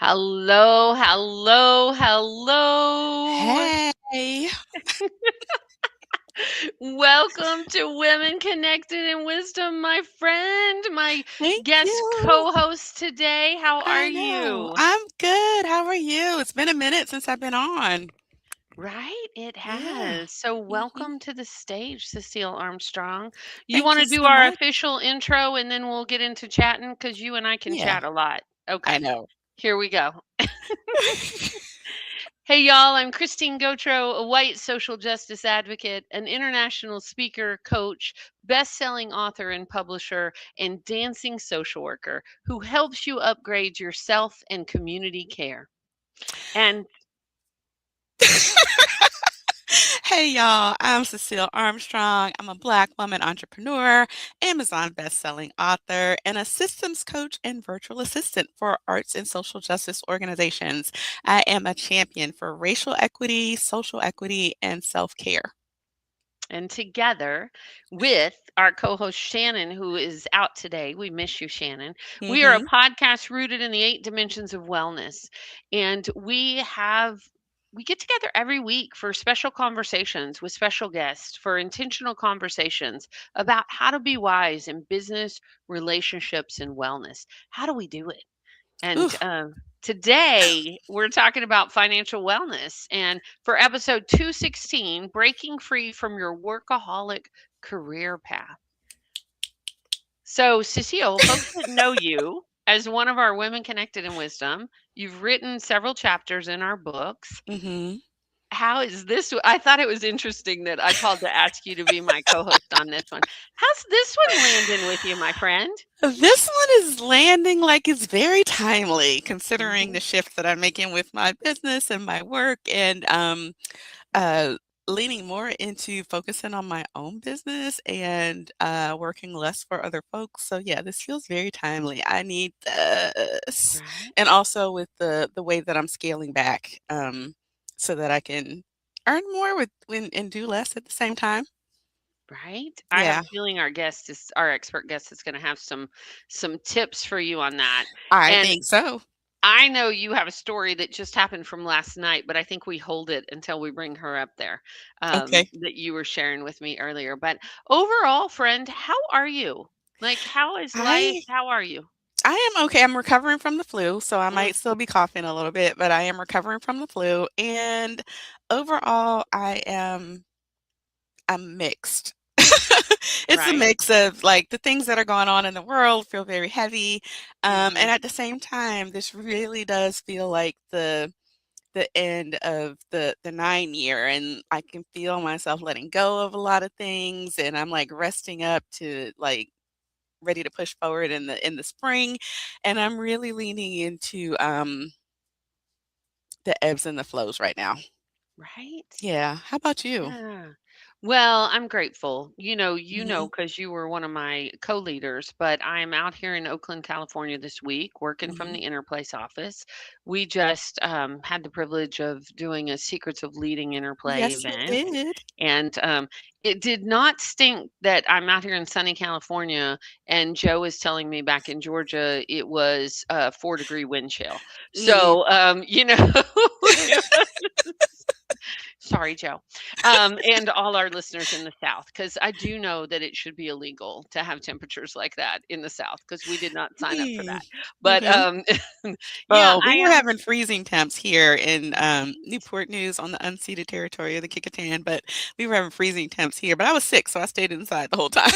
Hello, hello, hello. Hey, Welcome to Women Connected in Wisdom, my friend, my thank guest you. co-host today. How are I know. you? I'm good. How are you? It's been a minute since I've been on. Right, it Yeah. has. So hmm welcome to the stage, Cecile Armstrong. You Thank want you to do so our much. official intro and then we'll get into chatting because you and I can Yeah, chat a lot. I Okay, know. here we go. Hey, y'all, I'm Christine Gautreaux, a white social justice advocate, an international speaker, coach, best selling author and publisher, and dancing social worker who helps you upgrade your self and community care. And Hey, y'all. I'm Cecile Armstrong. I'm a Black woman entrepreneur, Amazon best-selling author, and a systems coach and virtual assistant for arts and social justice organizations. I am a champion for racial equity, social equity, and self-care. and together with our co-host Shannon, who is out today, we miss you, Shannon. We are a hmm podcast rooted in the 8 dimensions of wellness, and we get together every week for special conversations with special guests for intentional conversations about how to be wise in business, relationships, and wellness. How do we do it? And today we're talking about financial wellness. And for episode 216, breaking free from your workaholic career path. So, Cecile, folks that know you as one of our Women Connected in Wisdom, you've written several chapters in our books. hmm How is this? I thought it was interesting that I called to ask you to be my co host on this one. How's this one landing with you, my friend? This one is landing like it's very timely considering Hmm. the shift that I'm making with my business and my work and uh leaning more into focusing on my own business and working less for other folks. So yeah, this feels very timely. I need this. Right. And also with the way that I'm scaling back so that I can earn more and do less at the same time. Right? I have Yeah, a feeling our expert guest is going to have some tips for you on that. I And think so. I know you have a story that just happened from last night, but I think we hold it until we bring her up there. Okay. That you were sharing with me earlier. But overall, friend, how are you? Like, how is life? I How are you? I am okay. I'm recovering from the flu, so I Mm, might still be coughing a little bit, but I am recovering from the flu. And overall, I'm mixed. It's a right? mix of like the things that are going on in the world feel very heavy. Hmm. And at the same time, this really does feel like the end of the 9 year, and I can feel myself letting go of a lot of things, and I'm like resting up to like ready to push forward in the spring, and I'm really leaning into the ebbs and the flows right now. Right? Yeah. How about you? Yeah. Well, I'm grateful. Mhm. Because you were one of my co-leaders, but I'm out here in Oakland, California this week working from Mhm. the Inner Place office. We just had the privilege of doing a Secrets of Leading Interplay Yes, we event. did. And it did not stink that I'm out here in sunny California and Joe is telling me back in Georgia it was 4-degree wind chill. Mm. So, sorry, Joe. And all our listeners in the South, because I do know that it should be illegal to have temperatures like that in the South, because we did not sign up for Mm. that. But Mhm. yeah, Well, I we were am. having freezing temps here in Right. Newport News on the unceded territory of the Kickitan, but we were having freezing temps here. But I was sick, so I stayed inside the whole time.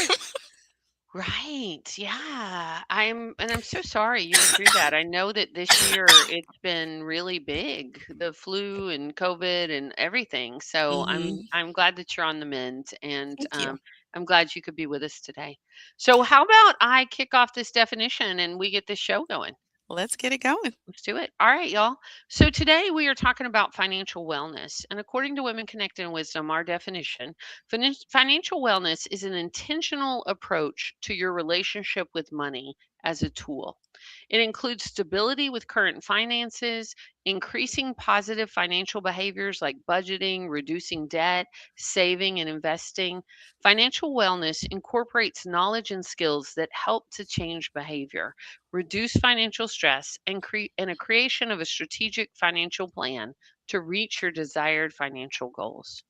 Right. Yeah. I'm so sorry you went through that. I know that this year it's been really big, the flu and COVID and everything. So I'm Mhm. I'm glad that you're on the mend and Thank you. I'm glad you could be with us today. So how about I kick off this definition and we get this show going? Let's get it going. Let's do it. All right, y'all. So today we are talking about financial wellness. And according to Women Connected in Wisdom, our definition, financial wellness is an intentional approach to your relationship with money as a tool. It includes stability with current finances, increasing positive financial behaviors like budgeting, reducing debt, saving, and investing. Financial wellness incorporates knowledge and skills that help to change behavior, reduce financial stress, and a creation of a strategic financial plan to reach your desired financial goals.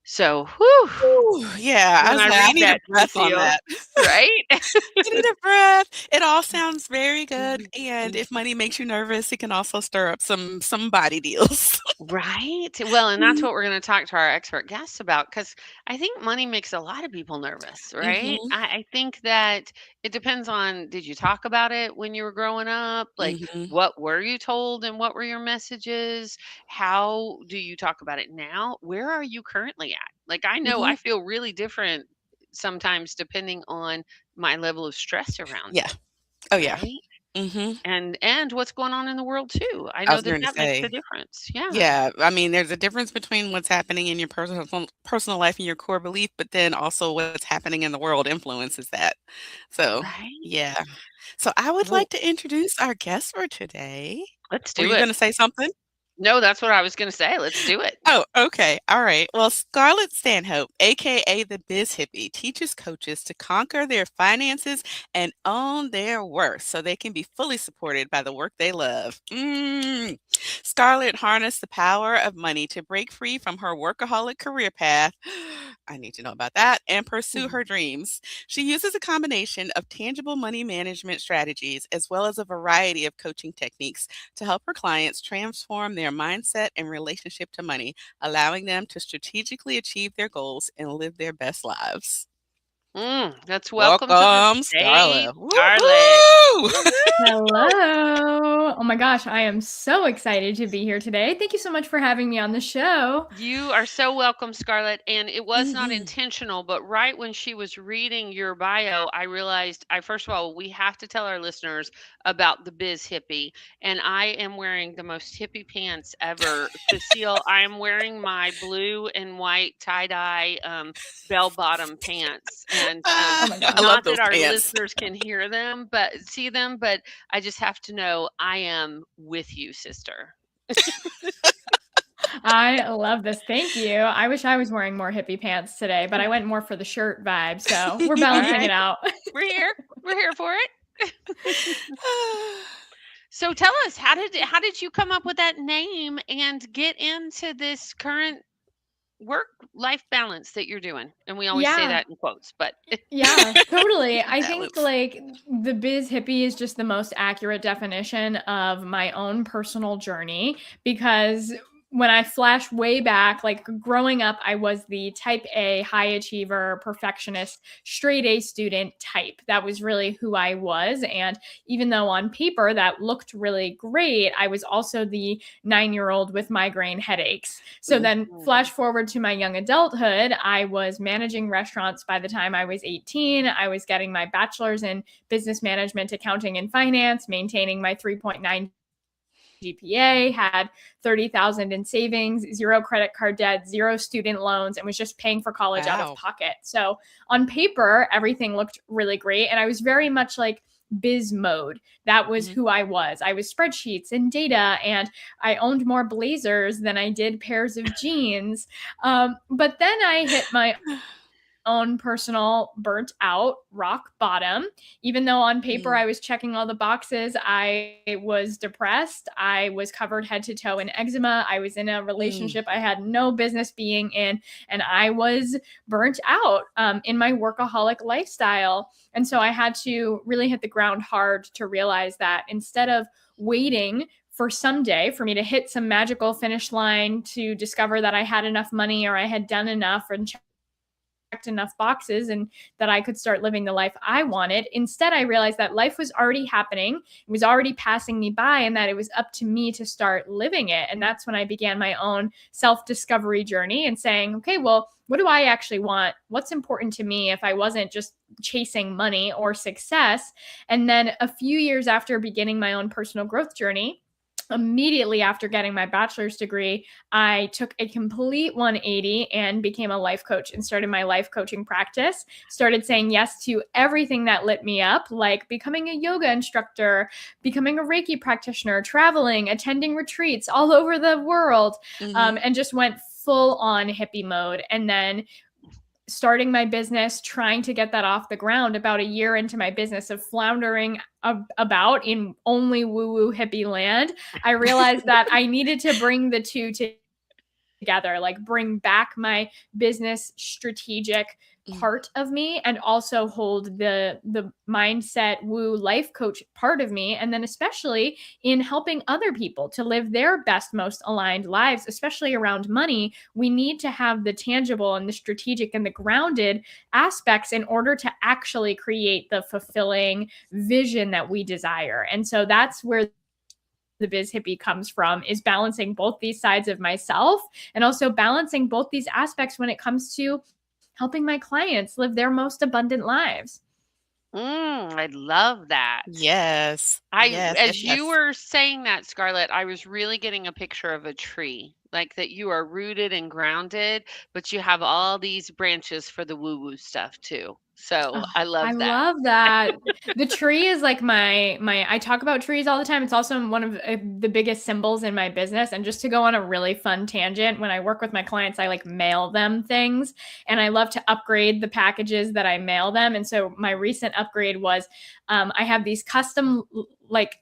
So, whew, Ooh, yeah, I when was I like, I read need a that, breath on Cecile, that. right? I need a breath. It all sounds very good, Mhm, and mhm. if money makes you nervous, it can also stir up some body deals. Right. Well, and that's Mhm, what we're going to talk to our expert guests about because I think money makes a lot of people nervous, right? mhm, I think that it depends on did you talk about it when you were growing up? Like, mhm, what were you told and what were your messages? How do you talk about it now? Where are you currently at? Like, I know mhm. I feel really different sometimes depending on my level of stress around Yeah. it, Oh, yeah. right? Mhm. And what's going on in the world too. I I know was that gonna that makes a say, difference. Yeah. yeah, I mean, there's a difference between what's happening in your personal life and your core belief, but then also what's happening in the world influences that. So, Right? yeah. So I would Well, like to introduce our guest for today. let's Were do you it. gonna say something? No, that's what I was gonna say. Let's do it. Oh, okay. All right. Well, Scarlett Stanhope, aka the Biz Hippie, teaches coaches to conquer their finances and own their worth so they can be fully supported by the work they love. Scarlett harnessed the power of money to break free from her workaholic career path. I need to know about that and pursue Mhm. her dreams. She uses a combination of tangible money management strategies as well as a variety of coaching techniques to help her clients transform their mindset and relationship to money, allowing them to strategically achieve their goals and live their best lives. Let's welcome to the Welcome, stage, Scarlett. Woo Scarlett. woo! Woo-hoo! Hello. Oh my gosh, I am so excited to be here today. Thank you so much for having me on the show. You are so welcome, Scarlett. And it was not Mhm. intentional, but right when she was reading your bio, I realized I first of all, we have to tell our listeners about the Biz Hippie. And I am wearing the most hippie pants ever. Cecile, I am wearing my blue and white tie-dye bell bottom pants. And Oh my I gosh. love not that those our pants. listeners can hear them, but see them, but I just have to know I am with you, sister. I love this. Thank you. I wish I was wearing more hippie pants today, but I went more for the shirt vibe. So we're All balancing it right. out. We're here. We're here for it. So tell us, how did you come up with that name and get into this current work life balance that you're doing? And we always say Yeah. that in quotes, but Yeah, totally. I think Balance. like the biz hippie is just the most accurate definition of my own personal journey because when I flash way back, like growing up, I was the type A, high achiever, perfectionist, straight A student type. That was really who I was. And even though on paper that looked really great, I was also the 9-year old with migraine headaches. So then, Mhm. flash forward to my young adulthood, I was managing restaurants by the time I was 18. I was getting my bachelor's in business management, accounting, and finance, maintaining my 3.9 GPA, had 30,000 in savings, zero credit card debt, zero student loans, and was just paying for college out of Wow. pocket. So on paper, everything looked really great. And I was very much like biz mode. That was Mhm. who I was. I was spreadsheets and data, and I owned more blazers than I did pairs of jeans. But then I hit my own personal burnt out rock bottom. Even though on paper Mm, I was checking all the boxes, I was depressed. I was covered head to toe in eczema. I was in a mm. relationship I had no business being in, and I was burnt out in my workaholic lifestyle. And so I had to really hit the ground hard to realize that instead of waiting for someday for me to hit some magical finish line to discover that I had enough money or I had done enough and enough boxes and that I could start living the life I wanted. Instead, I realized that life was already happening, it was already passing me by, and that it was up to me to start living it. And that's when I began my own self discovery journey and saying, okay, well, what do I actually want? What's important to me if I wasn't just chasing money or success? And then a few years after beginning my own personal growth journey, immediately after getting my bachelor's degree, I took a complete 180 and became a life coach and started my life coaching practice. Started saying yes to everything that lit me up, like becoming a yoga instructor, becoming a Reiki practitioner, traveling, attending retreats all over the world, and just went full on hippie mode. And then starting my business, trying to get that off the ground, about a year into my business of floundering about in only woo-woo hippie land, I realized that I needed to bring the two together, like bring back my business strategic part of me and also hold the mindset woo life coach part of me, and then especially in helping other people to live their best, most aligned lives, especially around money. We need to have the tangible and the strategic and the grounded aspects in order to actually create the fulfilling vision that we desire. And so that's where the Biz Hippie comes from, is balancing both these sides of myself and also balancing both these aspects when it comes to helping my clients live their most abundant lives. I love that. Yes. As Yes, you yes. were saying that, Scarlett, I was really getting a picture of a tree, like that you are rooted and grounded, but you have all these branches for the woo-woo stuff too. So Oh, I I love that. love that. The tree is like my I talk about trees all the time. It's also one of the biggest symbols in my business. And just to go on a really fun tangent, when I work with my clients, I like mail them things, and I love to upgrade the packages that I mail them. And so my recent upgrade was I have these custom like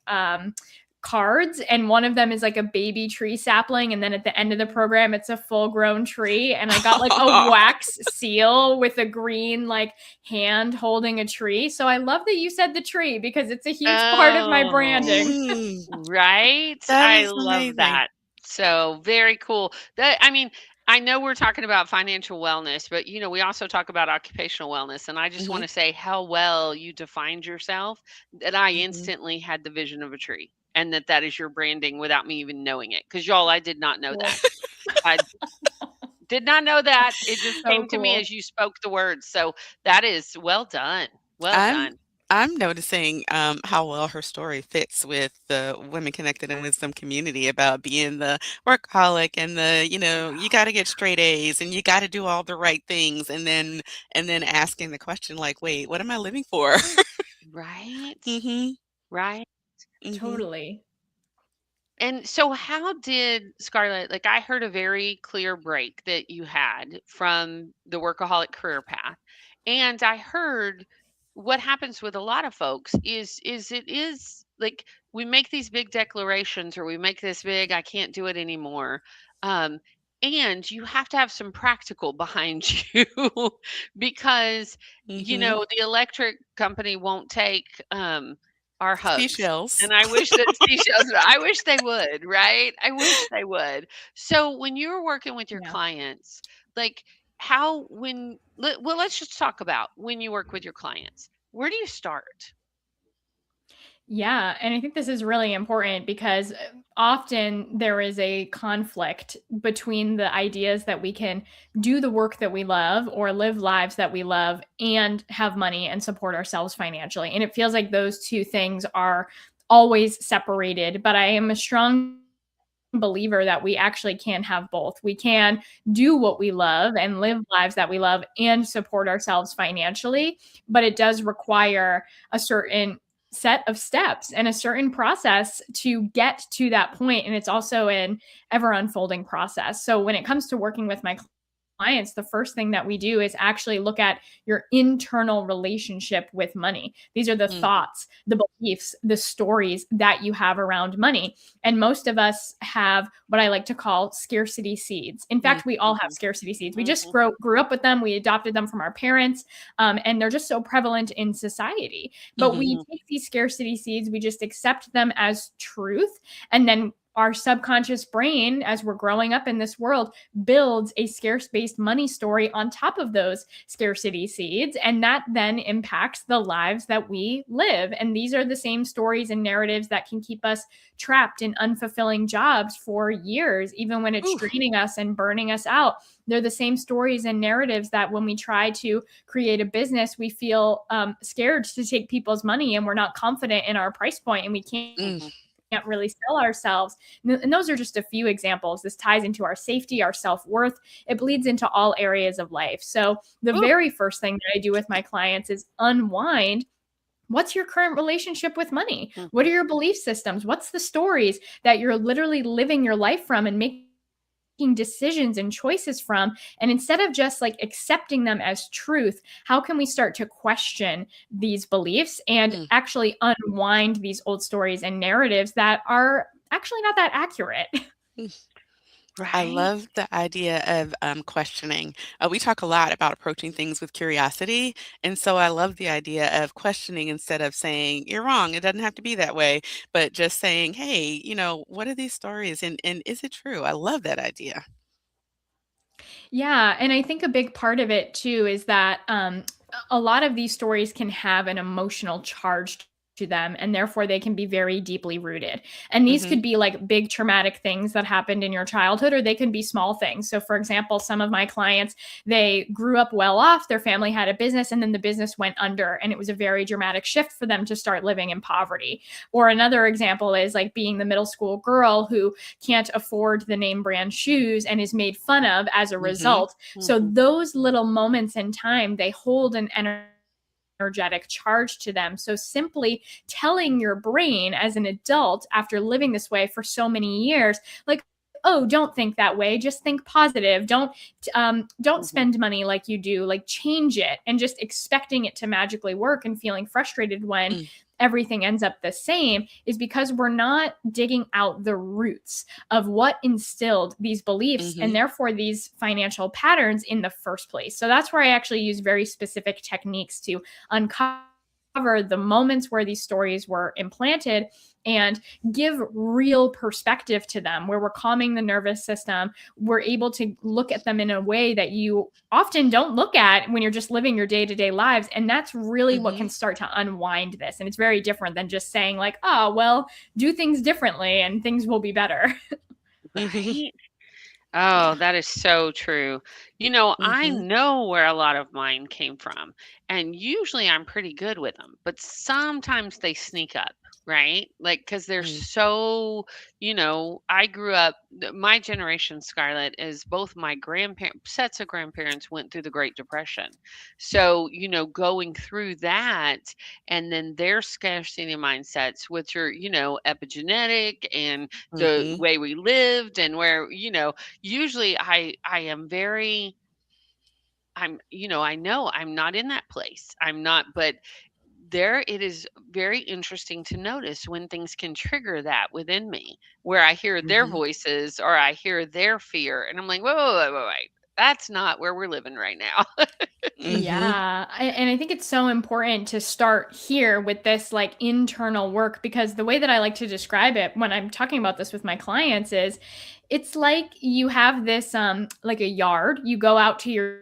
cards, and one of them is like a baby tree sapling, and then at the end of the program it's a full grown tree, and I got like a wax seal with a green like hand holding a tree. So I love that you said the tree, because it's a huge part of my branding. Mm, Right? that I is love amazing. that. So very cool. I mean, I know we're talking about financial wellness, but we also talk about occupational wellness. And I just want Mhm, to say how well you defined yourself, that I mhm. instantly had the vision of a tree, and that is your branding without me even knowing it. Because y'all, I did not know Cool. that. I did not know that. It just So came to me cool. as you spoke the words. So that is well done. Well I'm done. I'm noticing, how well her story fits with the Women Connected in Wisdom community about being the workaholic and you gotta get straight A's and you gotta do all the right things, and then asking the question like, "Wait, what am I living for?" Right? Mhm, Right. mhm, Totally. And so how did Scarlett, like I heard a very clear break that you had from the workaholic career path. And I heard what happens with a lot of folks is it is like we make these big declarations, or we make this big I can't do it anymore. Um and you have to have some practical behind you because mhm. the electric company won't take our hugs. Seashells. And I wish that seashells, I wish they would, right? I wish they would. So when you're working with your Yeah. clients, like how, well, let's just talk about when you work with your clients. Where do you start? Yeah, and I think this is really important because often there is a conflict between the ideas that we can do the work that we love or live lives that we love and have money and support ourselves financially. And it feels like those two things are always separated, but I am a strong believer that we actually can have both. We can do what we love and live lives that we love and support ourselves financially, but it does require a certain set of steps and a certain process to get to that point, and it's also an ever unfolding process. So when it comes to working with my clients, the first thing that we do is actually look at your internal relationship with money. These are the Mhm, thoughts, the beliefs, the stories that you have around money. And most of us have what I like to call scarcity seeds. In mm, fact, we all have Mhm. scarcity seeds. We just Mhm. grew up with them. We adopted them from our parents, and they're just so prevalent in society. But mhm, we Mhm. take these scarcity seeds, we just accept them as truth, and then our subconscious brain, as we're growing up in this world, builds a scarce based money story on top of those scarcity seeds. And that then impacts the lives that we live. And these are the same stories and narratives that can keep us trapped in unfulfilling jobs for years, even when it's oof, draining us and burning us out. They're the same stories and narratives that when we try to create a business, we feel scared to take people's money and we're not confident in our price point and we can't mm, can't really sell ourselves. And those are just a few examples. This ties into our safety, our self-worth. It bleeds into all areas of life. So the Ooh. very first thing that I do with my clients is unwind. What's your current relationship with money? What are your belief systems? What's the stories that you're literally living your life from and making decisions and choices from? And instead of just like accepting them as truth, how can we start to question these beliefs and Mm. actually unwind these old stories and narratives that are actually not that accurate? I Right? love the idea of questioning. We talk a lot about approaching things with curiosity. And so I love the idea of questioning instead of saying, you're wrong, it doesn't have to be that way, but just saying, hey, what are these stories and is it true? I love that idea. Yeah, and I think a big part of it too is that a lot of these stories can have an emotional charge to them, and therefore they can be very deeply rooted. And these Hmm. could be like big traumatic things that happened in your childhood, or they could be small things. So, for example, some of my clients, they grew up well off, their family had a business, and then the business went under, and it was a very dramatic shift for them to start living in poverty. Or another example is like being the middle school girl who can't afford the name brand shoes and is made fun of as a Hmm. result. So those little moments in time, they hold an energetic charge to them. So simply telling your brain as an adult after living this way for so many years, like, oh, don't think that way, just think positive, don't Mhm. spend money like you do, like change it, and just expecting it to magically work and feeling frustrated when everything ends up the same, is because we're not digging out the roots of what instilled these beliefs and Hmm. therefore these financial patterns in the first place. So that's where I actually use very specific techniques to uncover the moments where these stories were implanted and give real perspective to them, where we're calming the nervous system. We're able to look at them in a way that you often don't look at when you're just living your day-to-day lives. And that's really what Hmm. can start to unwind this. And it's very different than just saying like, oh, well, do things differently and things will be better. Hmm. Right? Oh, that is so true. I Hmm. know where a lot of mine came from, and usually I'm pretty good with them, but sometimes they sneak up, right? Like, because they're so, I grew up, my generation, Scarlett, is both my grandparents, sets of grandparents went through the Great Depression. So, going through that and then their scarcity mindsets, which are, epigenetic and the Hmm. way we lived and where, usually I am very I know I'm not in that place. I'm not, but there it is very interesting to notice when things can trigger that within me, where I hear their Hmm. voices or I hear their fear and I'm like, whoa, whoa, whoa, whoa, wait. That's not where we're living right now. Hmm. Yeah. And I think it's so important to start here with this like internal work, because the way that I like to describe it when I'm talking about this with my clients is it's like you have this like a yard. You go out to your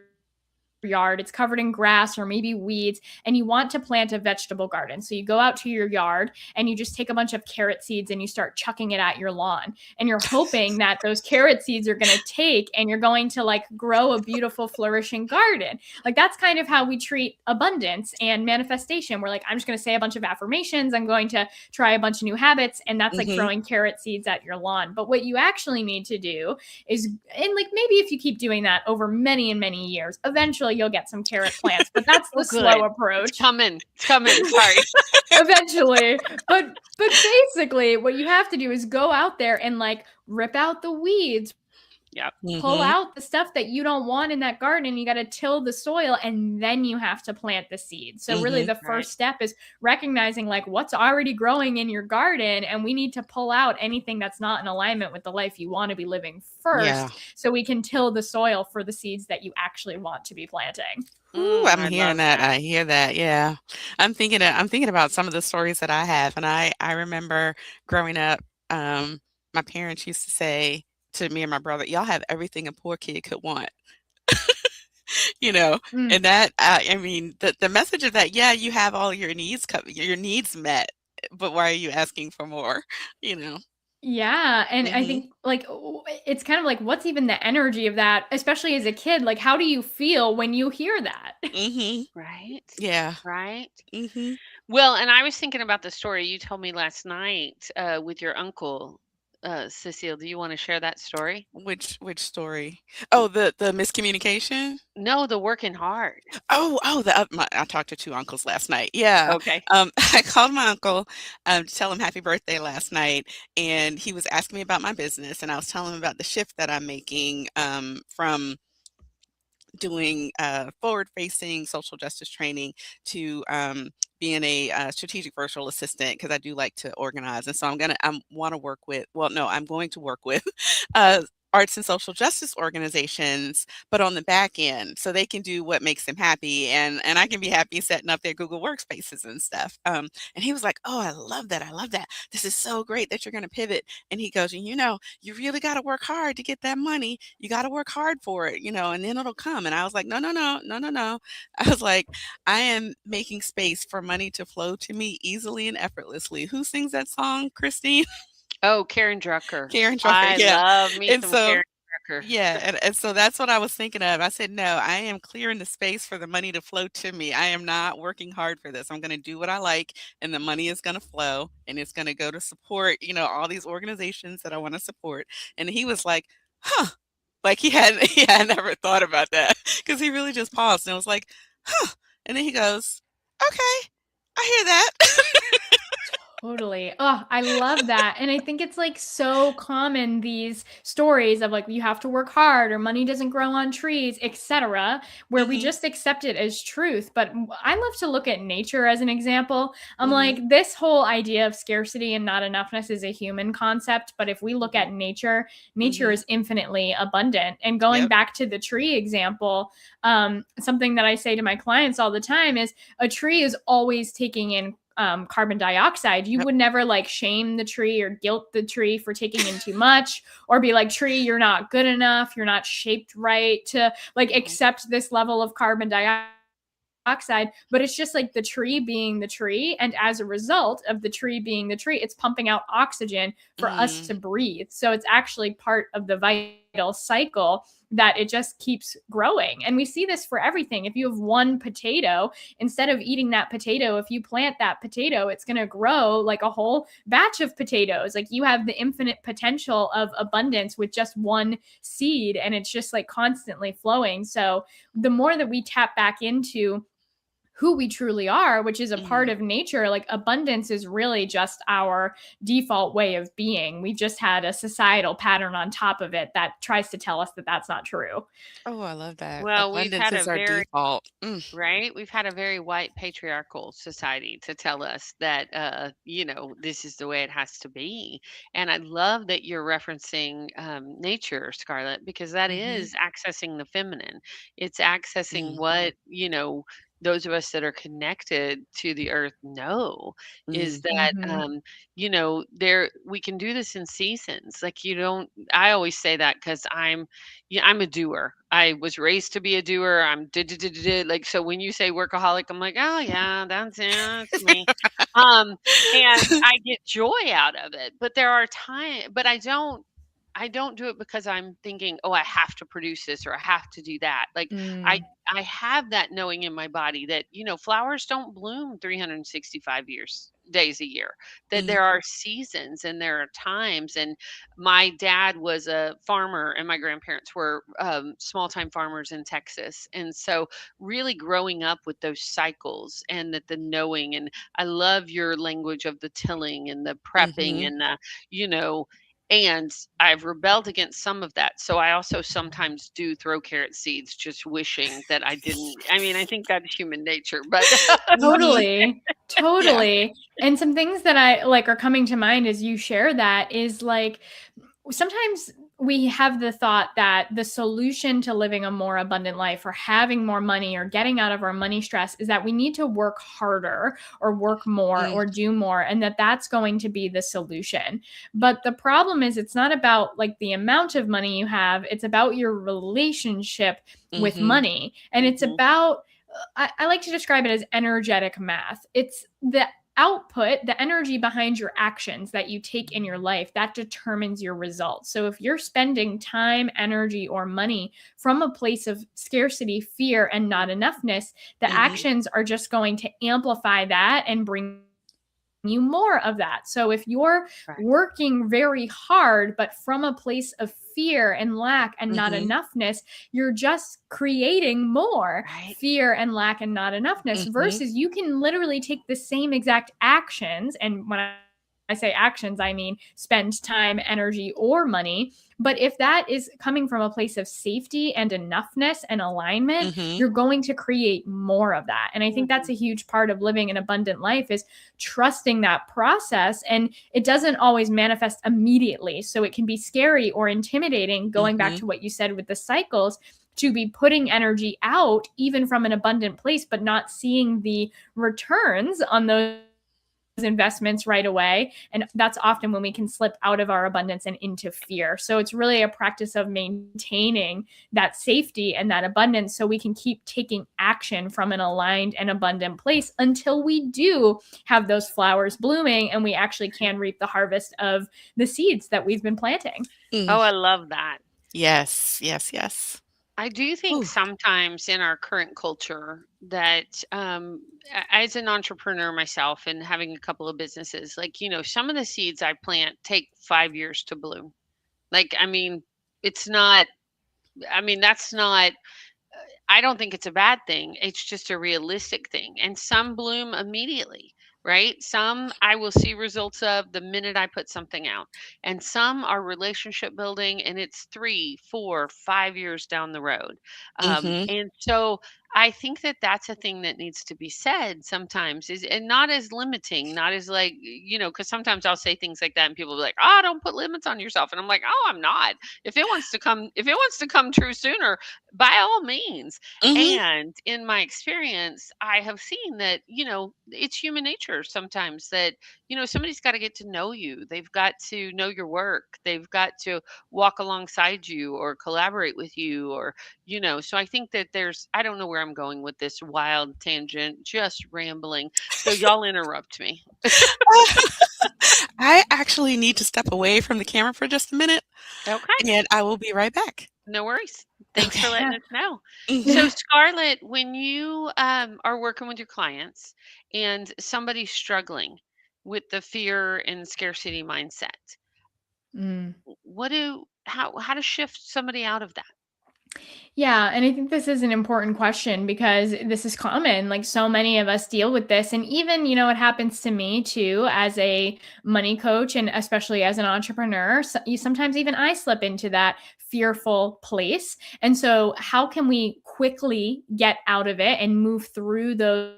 yard, it's covered in grass or maybe weeds, and you want to plant a vegetable garden. So you go out to your yard and you just take a bunch of carrot seeds and you start chucking it at your lawn. And you're hoping that those carrot seeds are going to take and you're going to like grow a beautiful, flourishing garden. Like that's kind of how we treat abundance and manifestation. We're like, I'm just going to say a bunch of affirmations, I'm going to try a bunch of new habits, and that's like Hmm. throwing carrot seeds at your lawn. But what you actually need to do is, and like maybe if you keep doing that over many and many years, eventually you'll get some carrot plants, but that's Oh, the slow good. It's approach. coming. It's coming. Sorry. Eventually. But basically what you have to do is go out there and like rip out the weeds, Yep. pull Hmm. out the stuff that you don't want in that garden. You got to till the soil and then you have to plant the seeds. So really Hmm. the Right. first step is recognizing like what's already growing in your garden, and we need to pull out anything that's not in alignment with the life you want to be living Yeah. first, so we can till the soil for the seeds that you actually want to be planting. Ooh, I'm I hearing love that. that. I hear that. Yeah. I'm thinking about some of the stories that I have. And I remember growing up, my parents used to say to me and my brother, y'all have everything a poor kid could want, you know, Mm. and that, I mean, the message of that, yeah, you have all your needs, your needs met, but why are you asking for more? You know? Yeah, and I Mhm. think like it's kind of like what's even the energy of that, especially as a kid? Like how do you feel when you hear that? Mhm. Right? Yeah. Right? Mhm. Well, and I was thinking about the story you told me last night with your uncle, Cecile. Do you want to share that story? Which story? Oh, the miscommunication? No, the working hard. I talked to 2 uncles last night. Yeah. Okay. I called my uncle, to tell him happy birthday last night, and he was asking me about my business, and I was telling him about the shift that I'm making, from doing forward facing social justice training to being a strategic virtual assistant because I do like to organize. And so I want to work with, well, no, I'm going to work with uh, arts and social justice organizations, but on the back end so they can do what makes them happy. And I can be happy setting up their Google workspaces and stuff. And he was like, oh, I love that. I love that. This is so great that you're going to pivot. And he goes, you know, you really got to work hard to get that money. You got to work hard for it, you know, and then it'll come. And I was like, no, no, no, no, no, no. I was like, I am making space for money to flow to me easily and effortlessly. Who sings that song, Christine? Oh, Karen Drucker. Karen Drucker. I Yeah. love me And some so Karen Drucker. yeah, and so that's what I was thinking of. I said, "No, I am clearing the space for the money to flow to me. I am not working hard for this. I'm gonna do what I like, and the money is gonna flow, and it's gonna go to support, you know, all these organizations that I wanna support." And he was like, "Huh." Like he had never thought about that because he really just paused and was like, "Huh." And then he goes, "Okay, I hear that." Totally. Oh, I love that. And I think it's like so common these stories of like you have to work hard or money doesn't grow on trees, etc., where we Mhm, just accept it as truth. But I love to look at nature as an example. I'm mhm, like this whole idea of scarcity and not enoughness is a human concept, but if we look Mhm. at nature, nature mhm. is infinitely abundant. And going Yep. back to the tree example, something that I say to my clients all the time is a tree is always taking in carbon dioxide. You Yep. would never like shame the tree or guilt the tree for taking in too much or be like, tree, you're not good enough. You're not shaped right to like Mhm. accept this level of carbon dioxide. But it's just like the tree being the tree. And as a result of the tree being the tree, it's pumping out oxygen for us Mm, to breathe. So it's actually part of the vital cycle that it just keeps growing. And we see this for everything. If you have one potato, instead of eating that potato, if you plant that potato, it's going to grow like a whole batch of potatoes. Like you have the infinite potential of abundance with just one seed, and it's just like constantly flowing. So the more that we tap back into who we truly are, which is a part mhm. of nature, like abundance is really just our default way of being. We've just had a societal pattern on top of it that tries to tell us that that's not true. Oh, I love that. Well, we've Abundance had a is our very default. Mm, right? We've had a very white patriarchal society to tell us that, this is the way it has to be. And I love that you're referencing nature, Scarlett, because that mhm, is accessing the feminine. It's accessing mm, what, those of us that are connected to the earth know is mm, that, Mm-hmm. there we can do this in seasons. Like you don't, I always say that because yeah, I'm a doer. I was raised to be a doer. I'm like so when you say workaholic, I'm like, oh yeah, that's me. Um, and I get joy out of it. But there are times, but I don't do it because I'm thinking, oh, I have to produce this or I have to do that. Like I Mm. I have that knowing in my body that, flowers don't bloom 365 days a year. That mm, there are seasons and there are times. And my dad was a farmer and my grandparents were small time farmers in Texas. And so really growing up with those cycles and that the knowing, and I love your language of the tilling and the prepping mhm. and you know, and I've rebelled against some of that. So I also sometimes do throw carrot seeds, just wishing that I didn't. I mean, I think that's human nature, but Mhm. Totally. Yeah. Totally. And some things that I like are coming to mind as you share that is like sometimes we have the thought that the solution to living a more abundant life or having more money or getting out of our money stress is that we need to work harder or work more Mm, or do more and that that's going to be the solution. But the problem is it's not about like the amount of money you have, it's about your relationship with mhm, money and it's Mhm. about I like to describe it as energetic math. It's the output, the energy behind your actions that you take in your life, that determines your results. So if you're spending time, energy, or money from a place of scarcity, fear, and not enoughness, the actions are just going to amplify that and bring you more of that. So if you're working very hard, but from a place of fear and lack and not enoughness, you're just creating more fear and lack and not enoughness, versus you can literally take the same exact actions. And when I say actions, I mean spend time, energy, or money. But if that is coming from a place of safety and enoughness and alignment, you're going to create more of that. And I think that's a huge part of living an abundant life, is trusting that process. And it doesn't always manifest immediately. So it can be scary or intimidating, going back to what you said with the cycles, to be putting energy out even from an abundant place, but not seeing the returns on those investments right away. And that's often when we can slip out of our abundance and into fear. So it's really a practice of maintaining that safety and that abundance, so we can keep taking action from an aligned and abundant place until we do have those flowers blooming and we actually can reap the harvest of the seeds that we've been planting. Oh, I love that. Yes, yes, yes. I do think sometimes in our current culture that, as an entrepreneur myself and having a couple of businesses, like, some of the seeds I plant take 5 years to bloom. Like, it's not, that's not, I don't think it's a bad thing. It's just a realistic thing. And some bloom immediately, right? Some I will see results of the minute I put something out. And some are relationship building, and it's 3, 4, 5 years down the road. And so I think that that's a thing that needs to be said sometimes, is, and not as limiting, not as like, because sometimes I'll say things like that and people will be like, oh, don't put limits on yourself. And I'm like, oh, I'm not. If it wants to come true sooner, by all means. And in my experience, I have seen that, it's human nature sometimes that, somebody's got to get to know you. They've got to know your work. They've got to walk alongside you or collaborate with you, or, so I think that I don't know where I'm going with this wild tangent, just rambling. So y'all interrupt me. I actually need to step away from the camera for just a minute. Okay. And I will be right back. No worries. Thanks for letting us know. Mhm. So, Scarlett, when you are working with your clients and somebody's struggling with the fear and scarcity mindset, how to shift somebody out of that? Yeah, and I think this is an important question because this is common. Like, so many of us deal with this. And even, it happens to me too, as a money coach and especially as an entrepreneur. So sometimes even I slip into that fearful place. And so, how can we quickly get out of it and move through those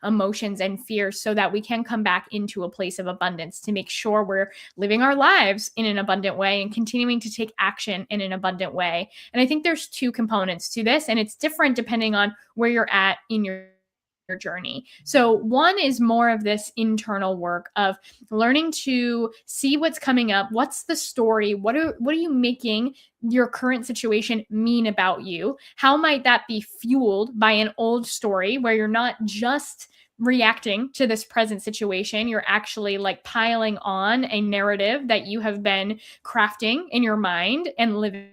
emotions and fears so that we can come back into a place of abundance, to make sure we're living our lives in an abundant way and continuing to take action in an abundant way? And I think there's two components to this, and it's different depending on where you're at in your journey. So one is more of this internal work of learning to see what's coming up. What's the story? What are you making your current situation mean about you? How might that be fueled by an old story where you're not just reacting to this present situation, you're actually like piling on a narrative that you have been crafting in your mind and living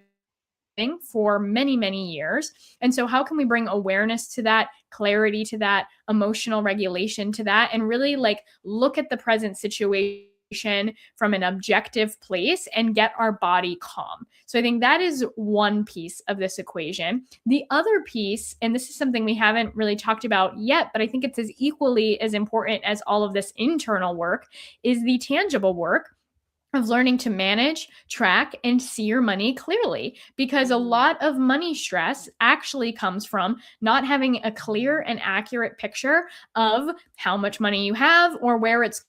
for many, many years. And so how can we bring awareness to that, clarity to that, emotional regulation to that, and really like look at the present situation from an objective place and get our body calm? So I think that is one piece of this equation. The other piece, and this is something we haven't really talked about yet, but I think it's as equally as important as all of this internal work, is the tangible work of learning to manage, track, and see your money clearly. Because a lot of money stress actually comes from not having a clear and accurate picture of how much money you have or where it's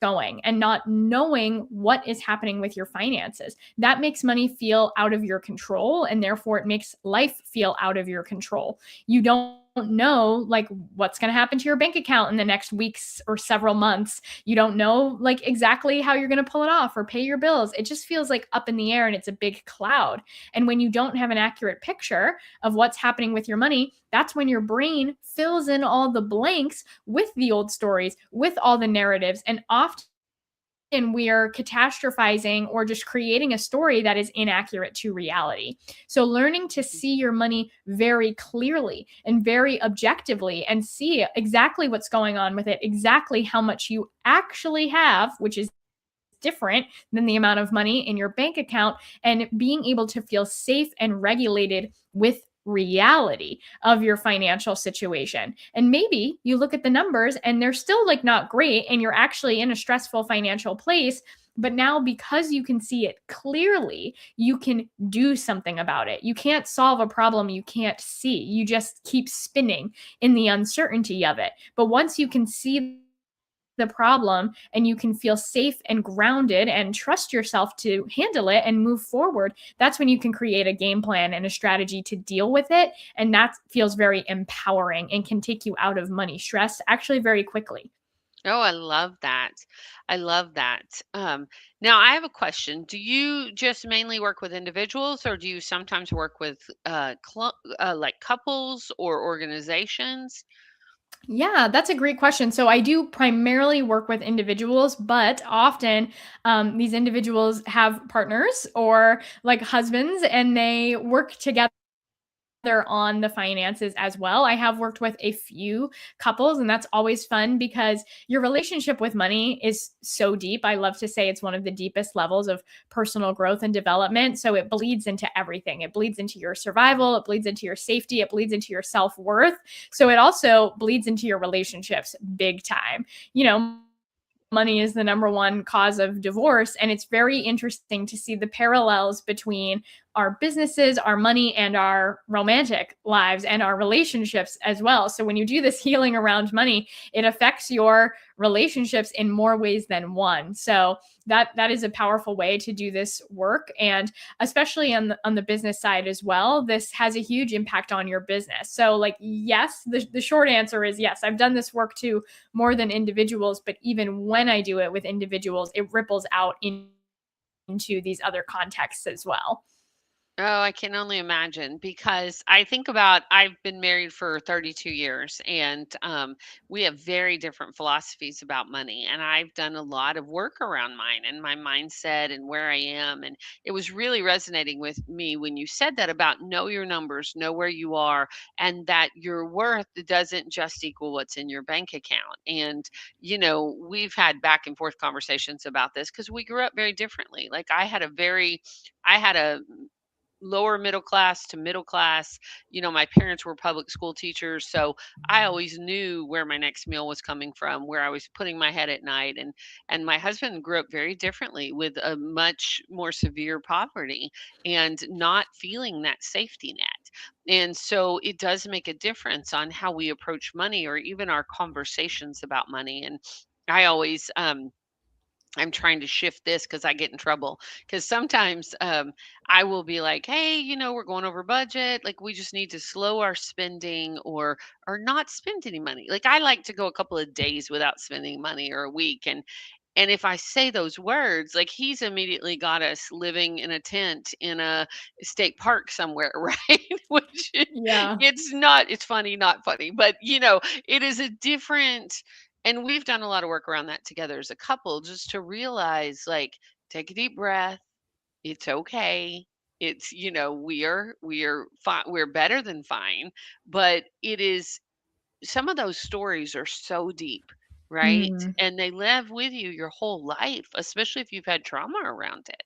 going, and not knowing what is happening with your finances. That makes money feel out of your control, and therefore it makes life feel out of your control. You don't know like what's going to happen to your bank account in the next weeks or several months. You don't know like exactly how you're going to pull it off or pay your bills. It just feels like up in the air and it's a big cloud. And when you don't have an accurate picture of what's happening with your money, that's when your brain fills in all the blanks with the old stories, with all the narratives. And often we are catastrophizing or just creating a story that is inaccurate to reality. So, learning to see your money very clearly and very objectively and see exactly what's going on with it, exactly how much you actually have, which is different than the amount of money in your bank account, and being able to feel safe and regulated with reality of your financial situation. And maybe you look at the numbers and they're still like not great and you're actually in a stressful financial place, but now because you can see it clearly, you can do something about it. You can't solve a problem you can't see. You just keep spinning in the uncertainty of it. But once you can see the problem and you can feel safe and grounded and trust yourself to handle it and move forward, that's when you can create a game plan and a strategy to deal with it. And that feels very empowering and can take you out of money stress actually very quickly. Oh, I love that. I love that. Now, I have a question. Do you just mainly work with individuals, or do you sometimes work with like couples or organizations? Yeah, that's a great question. So I do primarily work with individuals, but often these individuals have partners or like husbands, and they work together on the finances as well. I have worked with a few couples, and that's always fun because your relationship with money is so deep. I love to say it's one of the deepest levels of personal growth and development. So it bleeds into everything. It bleeds into your survival, it bleeds into your safety, it bleeds into your self worth. So it also bleeds into your relationships big time. You know, money is the number one cause of divorce. And it's very interesting to see the parallels between our businesses, our money, and our romantic lives and our relationships as well. So when you do this healing around money, it affects your relationships in more ways than one. So that is a powerful way to do this work. And especially on the business side as well, this has a huge impact on your business. So like, yes, the short answer is yes, I've done this work too more than individuals, but even when I do it with individuals, it ripples out into these other contexts as well. Oh, I can only imagine because I think about I've been married for 32 years and we have very different philosophies about money. And I've done a lot of work around mine and my mindset and where I am. And it was really resonating with me when you said that about know your numbers, know where you are, and that your worth doesn't just equal what's in your bank account. And, we've had back and forth conversations about this because we grew up very differently. Like I had a lower middle class to middle class. My parents were public school teachers, so I always knew where my next meal was coming from, where I was putting my head at night. And my husband grew up very differently with a much more severe poverty and not feeling that safety net. And so it does make a difference on how we approach money or even our conversations about money. And I always I'm trying to shift this because I get in trouble. Because sometimes I will be like, "Hey, we're going over budget. Like, we just need to slow our spending or not spend any money." Like, I like to go a couple of days without spending money or a week, and if I say those words, like he's immediately got us living in a tent in a state park somewhere, right? Which Yeah. it's funny, not funny, but it is a different, and we've done a lot of work around that together as a couple, just to realize like, take a deep breath. It's okay. It's, we are fine. We're better than fine, but it is some of those stories are so deep, right? Mm, And they live with you your whole life, especially if you've had trauma around it.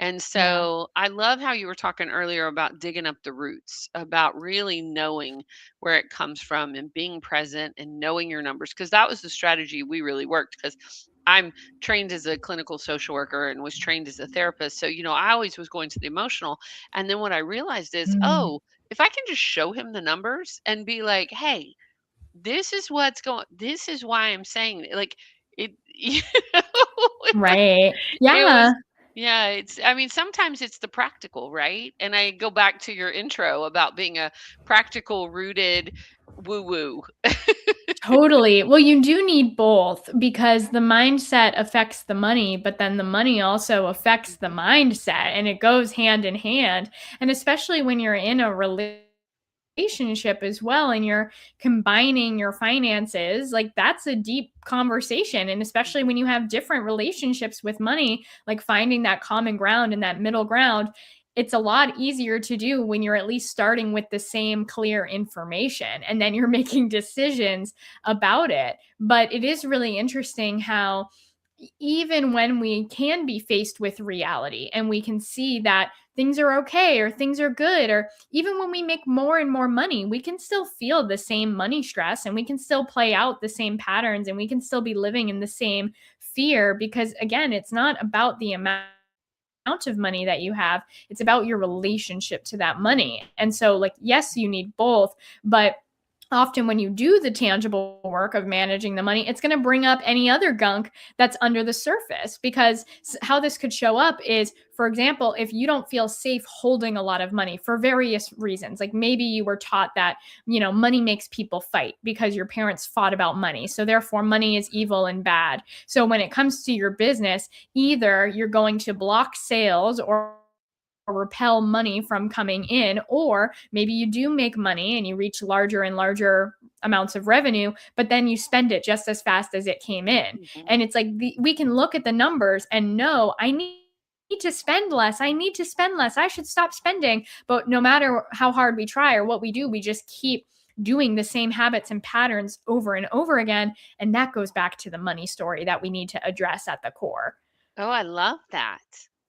And yeah. so I love how you were talking earlier about digging up the roots, about really knowing where it comes from and being present and knowing your numbers. Because that was the strategy we really worked. Because I'm trained as a clinical social worker and was trained as a therapist. So, I always was going to the emotional. And then what I realized is, Mm, oh, if I can just show him the numbers and be like, hey, this is why I'm saying it, like, it right. it Yeah. was yeah, I mean, sometimes it's the practical, right? And I go back to your intro about being a practical rooted woo woo. Totally. Well, you do need both because the mindset affects the money, but then the money also affects the mindset and it goes hand in hand. And especially when you're in a relationship as well and you're combining your finances, like that's a deep conversation. And especially when you have different relationships with money, like finding that common ground and that middle ground, it's a lot easier to do when you're at least starting with the same clear information and then you're making decisions about it. But it is really interesting how even when we can be faced with reality and we can see that things are okay or things are good, or even when we make more and more money, we can still feel the same money stress and we can still play out the same patterns and we can still be living in the same fear because, again, it's not about the amount of money that you have, it's about your relationship to that money. And so, like, yes, you need both, but often when you do the tangible work of managing the money, it's going to bring up any other gunk that's under the surface. Because how this could show up is, for example, if you don't feel safe holding a lot of money for various reasons, like maybe you were taught that, money makes people fight because your parents fought about money. So therefore, money is evil and bad. So when it comes to your business, either you're going to block sales or repel money from coming in, or maybe you do make money and you reach larger and larger amounts of revenue, but then you spend it just as fast as it came in. Mm-hmm. And it's like we can look at the numbers and know I need to spend less. I need to spend less. I should stop spending. But no matter how hard we try or what we do, we just keep doing the same habits and patterns over and over again. And that goes back to the money story that we need to address at the core. Oh, I love that.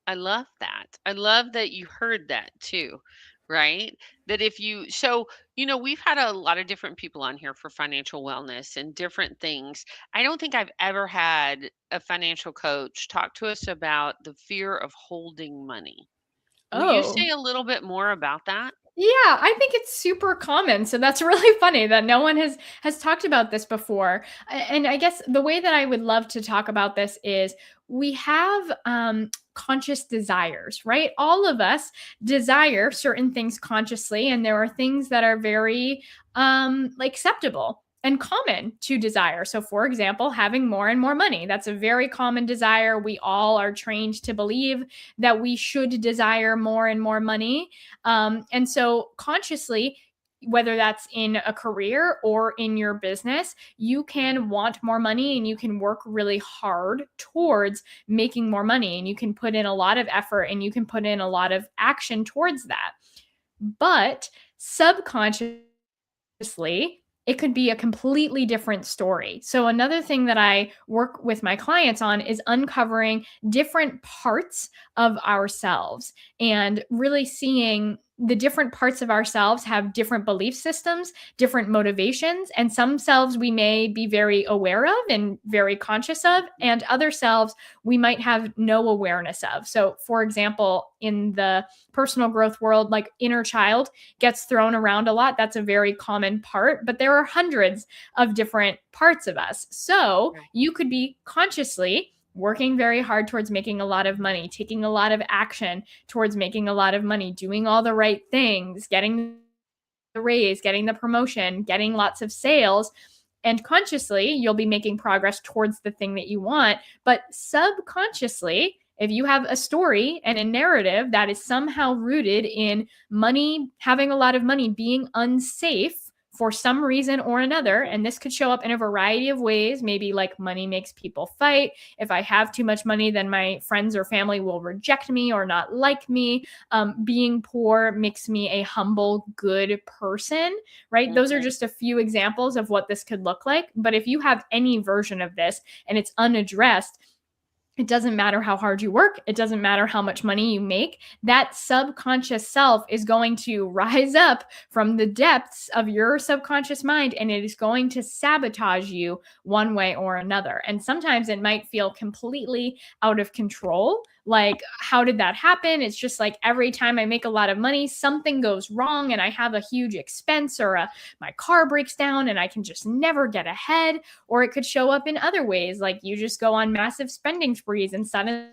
I love that. I love that you heard that too, right? That if you, so, we've had a lot of different people on here for financial wellness and different things. I don't think I've ever had a financial coach talk to us about the fear of holding money. Will you Oh, say a little bit more about that? yeah, I think it's super common. So that's really funny that no one has talked about this before. And I guess the way that I would love to talk about this is we have conscious desires, right? All of us desire certain things consciously, and there are things that are very like acceptable and common to desire. So, for example, having more and more money. That's a very common desire. We all are trained to believe that we should desire more and more money. And so, consciously, whether that's in a career or in your business, you can want more money and you can work really hard towards making more money. And you can put in a lot of effort and you can put in a lot of action towards that. But subconsciously, it could be a completely different story. So, another thing that I work with my clients on is uncovering different parts of ourselves and really seeing the different parts of ourselves have different belief systems, different motivations, and some selves we may be very aware of and very conscious of, and other selves we might have no awareness of. So, for example, in the personal growth world, like inner child gets thrown around a lot. That's a very common part, but there are hundreds of different parts of us. So, you could be consciously working very hard towards making a lot of money, taking a lot of action towards making a lot of money, doing all the right things, getting the raise, getting the promotion, getting lots of sales. And consciously, you'll be making progress towards the thing that you want. But subconsciously, if you have a story and a narrative that is somehow rooted in money, having a lot of money, being unsafe for some reason or another, and this could show up in a variety of ways, maybe like money makes people fight. If I have too much money, then my friends or family will reject me or not like me. Being poor makes me a humble, good person, right? Those are just a few examples of what this could look like. But if you have any version of this and it's unaddressed, it doesn't matter how hard you work. It doesn't matter how much money you make. That subconscious self is going to rise up from the depths of your subconscious mind and it is going to sabotage you one way or another. And sometimes it might feel completely out of control. Like, how did that happen? It's just like every time I make a lot of money, something goes wrong and I have a huge expense or my car breaks down and I can just never get ahead. Or it could show up in other ways, like you just go on massive spending sprees and suddenly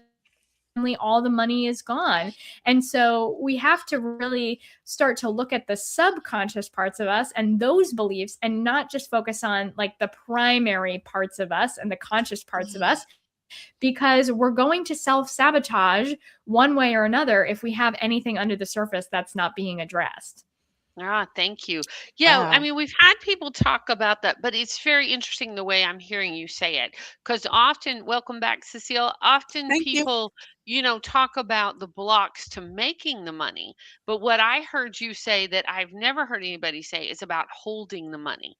all the money is gone. And so we have to really start to look at the subconscious parts of us and those beliefs, and not just focus on like the primary parts of us and the conscious parts of us, because we're going to self-sabotage one way or another if we have anything under the surface that's not being addressed. Ah, thank you. Yeah, I Wow. mean, we've had people talk about that, but it's very interesting the way I'm hearing you say it. Because often, welcome back, Cecile. Often Thank you. people, talk about the blocks to making the money. But what I heard you say that I've never heard anybody say is about holding the money.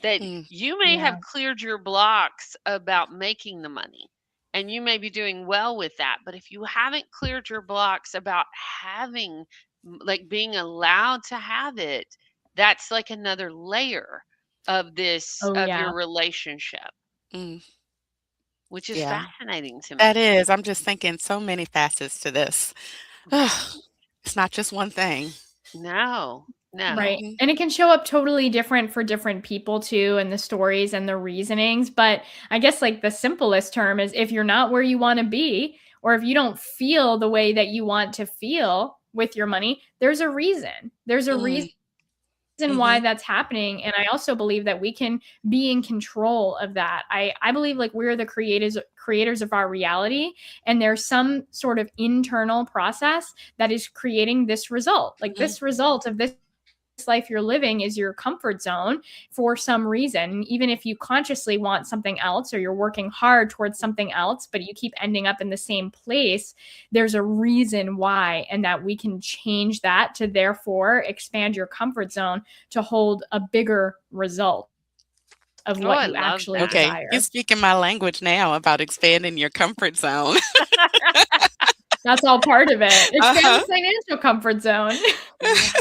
That Mm, you may Yeah. have cleared your blocks about making the money, and you may be doing well with that. But if you haven't cleared your blocks about having, like being allowed to have it, that's like another layer of this, Oh, of your yeah. relationship, mm, which is yeah, fascinating to that me. is. I'm just thinking so many facets to this. Ugh, Right. it's not just one thing. No, Right. no. Mhm, And it can show up totally different for different people too, and the stories and the reasonings. But I guess like the simplest term is, if you're not where you want to be, or if you don't feel the way that you want to feel with your money, there's a reason. There's a mm, reason why mhm, that's happening. And I also believe that we can be in control of that. I believe like we're the creators of our reality, and there's some sort of internal process that is creating this result. Like mhm, this result of this life you're living is your comfort zone for some reason. Even if you consciously want something else, or you're working hard towards something else, but you keep ending up in the same place, there's a reason why, and that we can change that to therefore expand your comfort zone to hold a bigger result of Oh, what I you love actually that. okay, you're desire. speaking my language now about expanding your comfort zone. That's all part of it. Expand Uh-huh. the financial comfort zone. Right.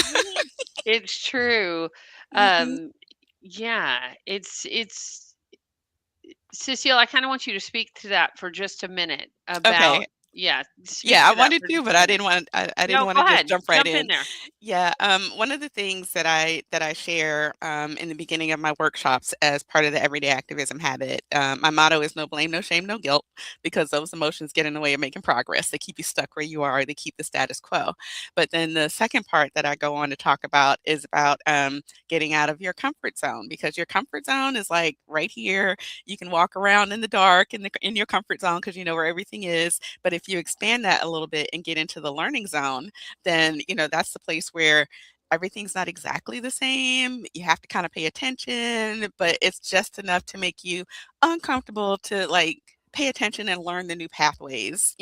It's true. Mhm. Um, yeah, it's Cecile, I kind of want you to speak to that for just a minute Okay. about, yeah, speak Yeah, I to that wanted for to, just but a minute. I didn't No, want to go just ahead. jump right Jump in in. there. Yeah, one of the things that I share in the beginning of my workshops as part of the everyday activism habit, my motto is no blame, no shame, no guilt, because those emotions get in the way of making progress. They keep you stuck where you are. They keep the status quo. But then the second part that I go on to talk about is about getting out of your comfort zone, because your comfort zone is like right here. You can walk around in the dark in your comfort zone because you know where everything is. But if you expand that a little bit and get into the learning zone, then that's the place where everything's not exactly the same. You have to kind of pay attention, but it's just enough to make you uncomfortable to like pay attention and learn the new pathways.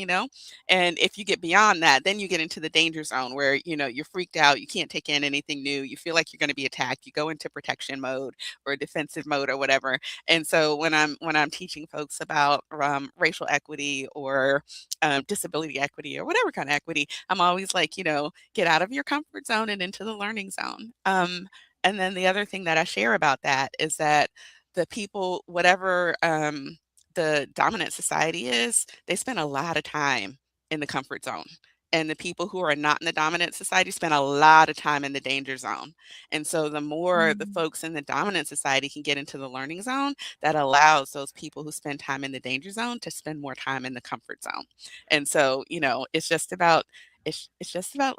And if you get beyond that, then you get into the danger zone where you're freaked out, you can't take in anything new, you feel like you're going to be attacked, you go into protection mode or defensive mode or whatever. And so when I'm teaching folks about racial equity or disability equity or whatever kind of equity, I'm always like, get out of your comfort zone and into the learning zone. And then the other thing that I share about that is that the people, whatever the dominant society is, they spend a lot of time in the comfort zone. And the people who are not in the dominant society spend a lot of time in the danger zone. And so the more the Mm. folks in the dominant society can get into the learning zone, that allows those people who spend time in the danger zone to spend more time in the comfort zone. And so, it's just about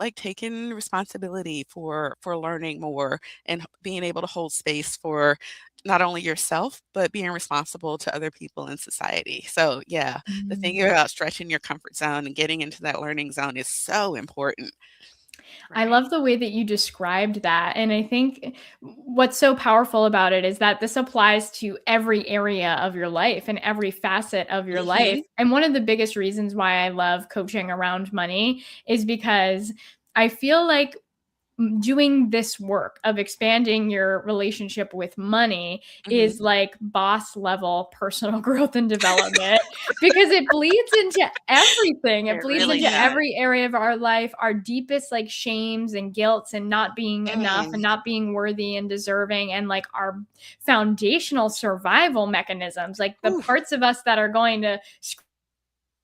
like taking responsibility for learning more and being able to hold space for not only yourself, but being responsible to other people in society. So yeah, the thing Mm. about stretching your comfort zone and getting into that learning zone is so important. I Right. love the way that you described that. And I think what's so powerful about it is that this applies to every area of your life and every facet of your life. Mhm. And one of the biggest reasons why I love coaching around money is because I feel like doing this work of expanding your relationship with money Mhm. is like boss level personal growth and development, because it bleeds into everything. It It bleeds really into Mhm. does. every area of our life, our deepest like shames and guilts and not being enough Mm. and not being worthy and deserving, and like our foundational survival mechanisms, like the Ooh. parts of us that are going to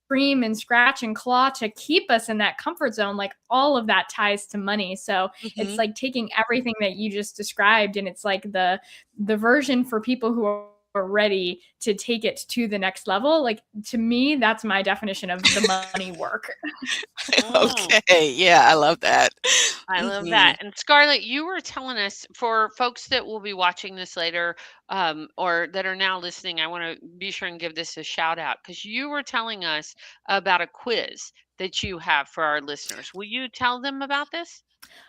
scream and scratch and claw to keep us in that comfort zone. Like all of that ties to money. So it's Mhm. like taking everything that you just described, and it's like the version for people who ready to take it to the next level. Like, to me, that's my definition of the money work. Mm. Okay, yeah, I love that. I love Mhm. that. And Scarlett, you were telling us, for folks that will be watching this later, or that are now listening, I want to be sure and give this a shout out, because you were telling us about a quiz that you have for our listeners. Will you tell them about this?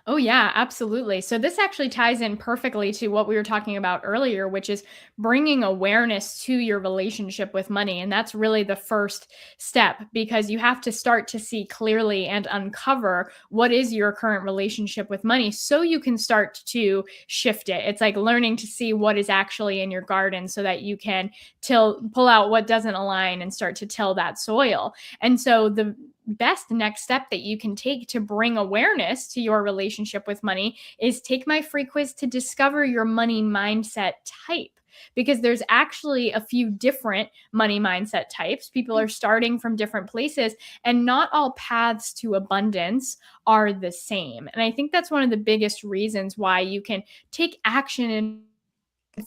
Oh, yeah, absolutely. So, this actually ties in perfectly to what we were talking about earlier, which is bringing awareness to your relationship with money. And that's really the first step, because you have to start to see clearly and uncover what is your current relationship with money so you can start to shift it. It's like learning to see what is actually in your garden so that you can pull out what doesn't align and start to till that soil. And so, the best next step that you can take to bring awareness to your relationship with money is take my free quiz to discover your money mindset type, because there's actually a few different money mindset types. People are starting from different places, and not all paths to abundance are the same. And I think that's one of the biggest reasons why you can take action and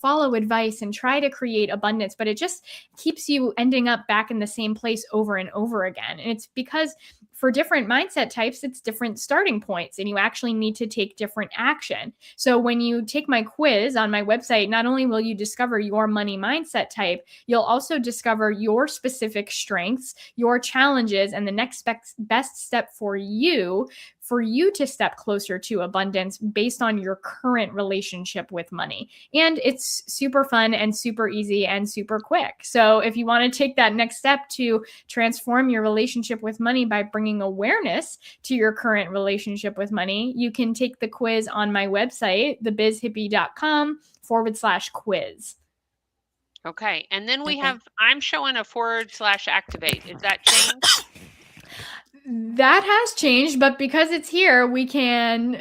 follow advice and try to create abundance, but it just keeps you ending up back in the same place over and over again. And it's because for different mindset types, it's different starting points, and you actually need to take different action. So when you take my quiz on my website, not only will you discover your money mindset type, you'll also discover your specific strengths, your challenges, and the next best step for you to step closer to abundance based on your current relationship with money. And it's super fun and super easy and super quick. So if you want to take that next step to transform your relationship with money by bringing awareness to your current relationship with money, you can take the quiz on my website, thebizhippie.com/quiz. Okay. And then we Okay. have, I'm showing a /activate. Is that changed? That has changed, but because it's here, we can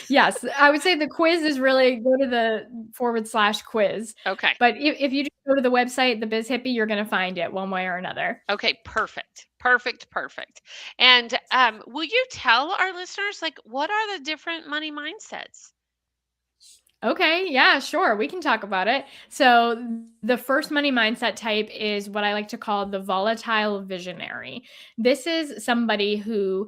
yes, I would say the quiz is really go to the /quiz. Okay. But if you just go to the website, the Biz Hippie, you're going to find it one way or another. Okay, perfect. Perfect, perfect. And will you tell our listeners, like, what are the different money mindsets? Okay, yeah, sure. We can talk about it. So, the first money mindset type is what I like to call the volatile visionary. This is somebody who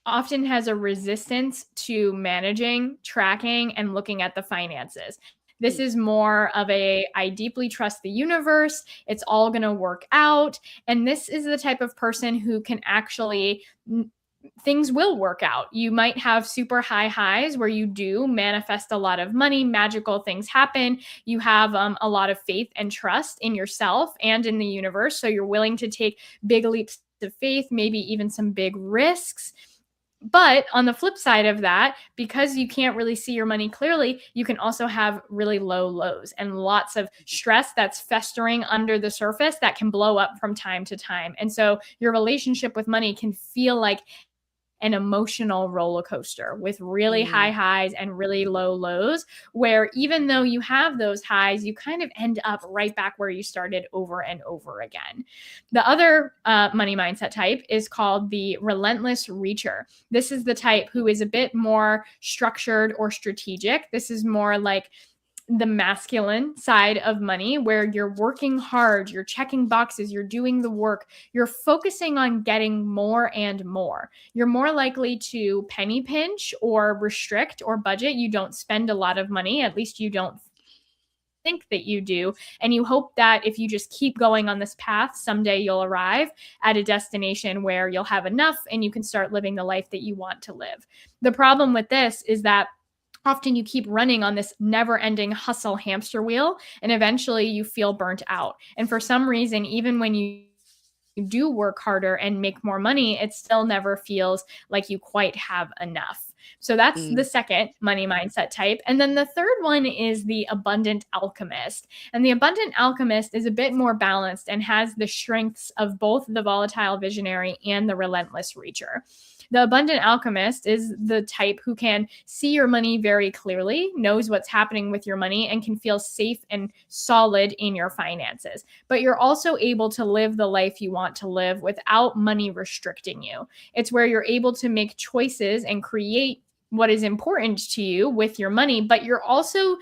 often has a resistance to managing, tracking, and looking at the finances. This is more of I deeply trust the universe. It's all going to work out. And this is the type of person who can actually things will work out. You might have super high highs where you do manifest a lot of money, magical things happen. You have a lot of faith and trust in yourself and in the universe. So you're willing to take big leaps of faith, maybe even some big risks. But on the flip side of that, because you can't really see your money clearly, you can also have really low lows and lots of stress that's festering under the surface that can blow up from time to time. And so your relationship with money can feel like an emotional roller coaster with really high highs and really low lows, where even though you have those highs, you kind of end up right back where you started over and over again. The other money mindset type is called the relentless reacher. This is the type who is a bit more structured or strategic. This is more like the masculine side of money, where you're working hard, you're checking boxes, you're doing the work, you're focusing on getting more and more. You're more likely to penny pinch or restrict or budget. You don't spend a lot of money, at least you don't think that you do. And you hope that if you just keep going on this path, someday you'll arrive at a destination where you'll have enough and you can start living the life that you want to live. The problem with this is that often you keep running on this never ending hustle hamster wheel, and eventually you feel burnt out. And for some reason, even when you do work harder and make more money, it still never feels like you quite have enough. So that's the second money mindset type. And then the third one is the abundant alchemist. And the abundant alchemist is a bit more balanced and has the strengths of both the volatile visionary and the relentless reacher. The abundant alchemist is the type who can see your money very clearly, knows what's happening with your money, and can feel safe and solid in your finances. But you're also able to live the life you want to live without money restricting you. It's where you're able to make choices and create what is important to you with your money, but you're also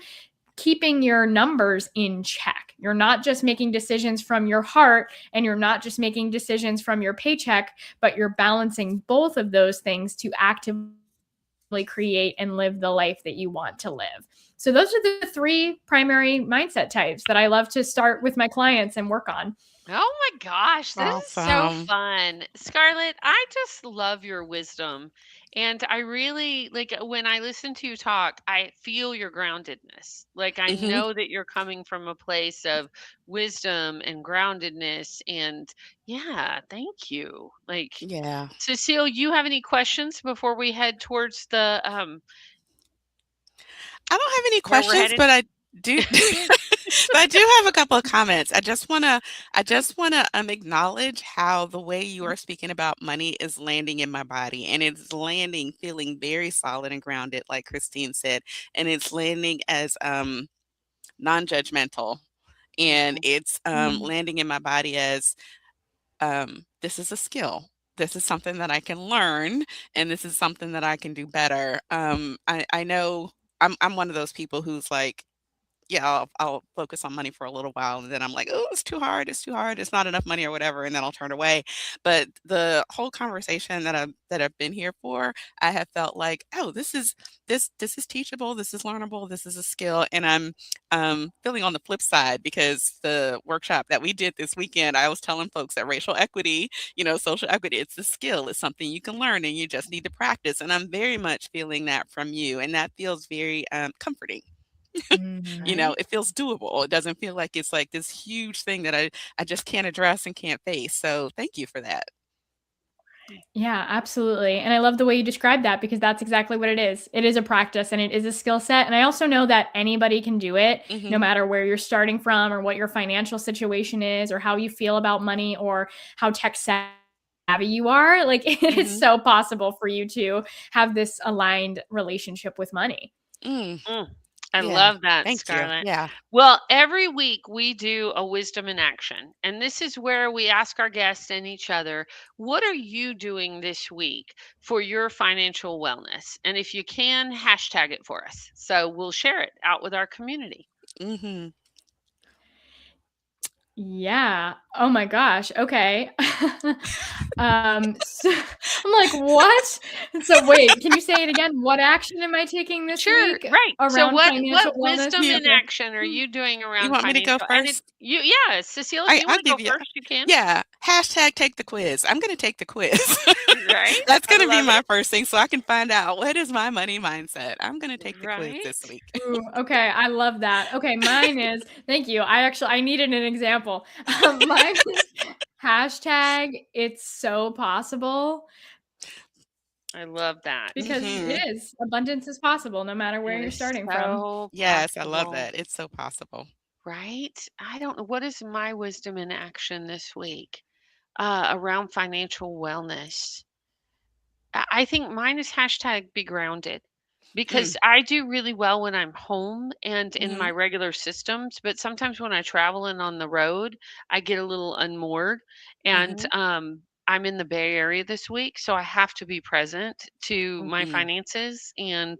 keeping your numbers in check. You're not just making decisions from your heart, and you're not just making decisions from your paycheck, but you're balancing both of those things to actively create and live the life that you want to live. So those are the three primary mindset types that I love to start with my clients and work on. Oh my gosh, this is so Awesome. fun. Scarlett, I just love your wisdom. And I really like when I listen to you talk, I feel your groundedness. Like I Mhm. know that you're coming from a place of wisdom and groundedness. And yeah, thank you. Like, Yeah. Cecile, you have any questions before we head towards the I don't have any where we're questions, headed? but I do but I do have a couple of comments. I just wanna acknowledge how the way you are speaking about money is landing in my body, and it's landing feeling very solid and grounded, like Christine said, and it's landing as, non-judgmental, and Mhm. it's, Mm. landing in my body as, this is a skill. This is something that I can learn, and this is something that I can do better. I know I'm one of those people who's like, yeah, I'll focus on money for a little while, and then I'm like, "Oh, it's too hard, it's too hard, it's not enough money," or whatever, and then I'll turn away. But the whole conversation that I've been here for, I have felt like, "Oh, this is teachable, this is learnable, this is a skill," and I'm feeling on the flip side because the workshop that we did this weekend, I was telling folks that racial equity, social equity, it's a skill, it's something you can learn, and you just need to practice. And I'm very much feeling that from you, and that feels very comforting. Mhm. Right? It feels doable. It doesn't feel like it's like this huge thing that I just can't address and can't face. So thank you for that. Yeah, absolutely. And I love the way you describe that because that's exactly what it is. It is a practice and it is a skill set. And I also know that anybody can do it, no Mhm. matter where you're starting from or what your financial situation is or how you feel about money or how tech savvy you are. Like it is Mhm. so possible for you to have this aligned relationship with money. Mm. Mm, I Yeah. love that, Thank you. Scarlett. Yeah. Well, every week we do a wisdom in action. And this is where we ask our guests and each other, what are you doing this week for your financial wellness? And if you can, hashtag it for us. So we'll share it out with our community. Mhm. Yeah. Oh my gosh. Okay. So I'm like, what? So wait, can you say it again? What action am I taking this Sure, week right. So around financial what wellness? wisdom You in Okay. action are Hmm. you doing you around want me to go financial? And it first? you yeah, Cecile, if you I'll want to go give you. first, you can. Yeah. Hashtag take the quiz. I'm gonna take the quiz. Right? That's I gonna be love my it. first thing so I can find out what is my money mindset. I'm gonna take the quiz this Right? week. Ooh, okay, I love that. Okay, mine is thank you. I needed an example. Mine is hashtag it's so possible I love that. because Mhm. it is. Abundance is possible no matter where It you're is starting from. so Yes, I love possible. that. It's so possible. Right? I don't know. What is my wisdom in action this week around financial wellness? I think mine is hashtag be grounded Mm. because I do really well when I'm home and in my Mhm. regular systems. But sometimes when I travel and on the road, I get a little unmoored. And Mhm. I'm in the Bay Area this week, so I have to be present to my Mhm. finances. And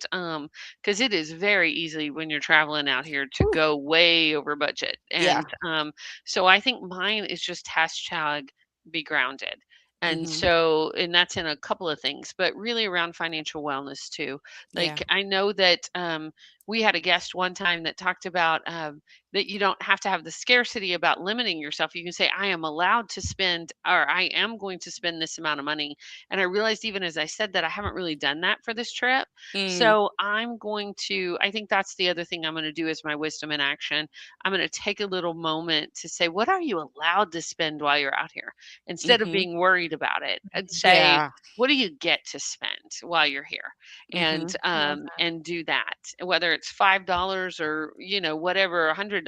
because it is very easy when you're traveling out here to Whew. go way over budget. Yeah. And so I think mine is just hashtag be grounded. And Mhm. so, and that's in a couple of things, but really around financial wellness too. Yeah. Like I know that we had a guest one time that talked about that you don't have to have the scarcity about limiting yourself. You can say, I am allowed to spend, or I am going to spend this amount of money. And I realized even as I said that, I haven't really done that for this trip. Mm. So I'm going to, I think that's the other thing I'm going to do is my wisdom in action. I'm going to take a little moment to say, what are you allowed to spend while you're out here? Instead of Mhm. being worried about it and say, Yeah. what do you get to spend while you're here? Mhm. Love And do that. Whether it's $5 or, whatever, $100,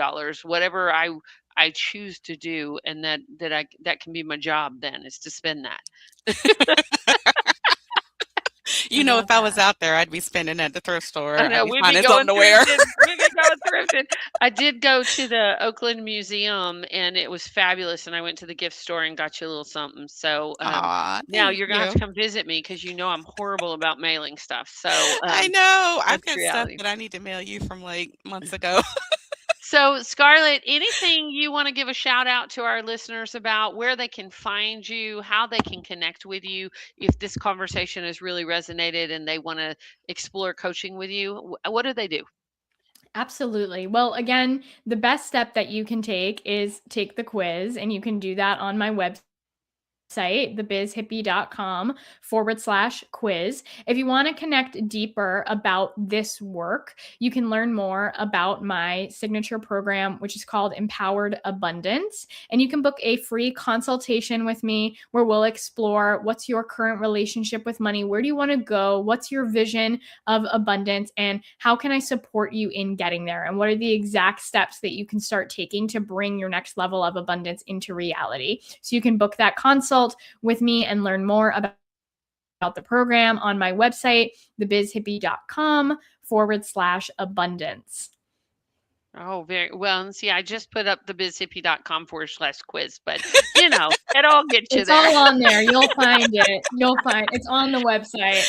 whatever I choose to do and that can be my job then is to spend that. you know, love if I was that. out there, I'd be spending at the thrift I store. I'd know, be we'd be finding going something to wear. thrifting. We'd be going thrifting. I did go to the Oakland Museum, and it was fabulous, and I went to the gift store and got you a little something. So, Aw, now thank you're gonna have to you. come visit me because you know I'm horrible about mailing stuff. So, I know. I've that's got stuff reality. that I need to mail you from like months ago. So, Scarlett, anything you want to give a shout out to our listeners about where they can find you, how they can connect with you if this conversation has really resonated and they want to explore coaching with you? What do they do? Absolutely. Well, again, the best step that you can take is take the quiz, and you can do that on my website, thebizhippie.com/quiz. If you want to connect deeper about this work, you can learn more about my signature program, which is called Empowered Abundance. And you can book a free consultation with me where we'll explore what's your current relationship with money? Where do you want to go? What's your vision of abundance? And how can I support you in getting there? And what are the exact steps that you can start taking to bring your next level of abundance into reality? So you can book that consult with me and learn more about the program on my website, thebizhippie.com/abundance. Oh, very well. And see, I just put up the bizhippie.com/quiz, but it all gets you It's there. all on there. You'll find it. You'll find it's on the website.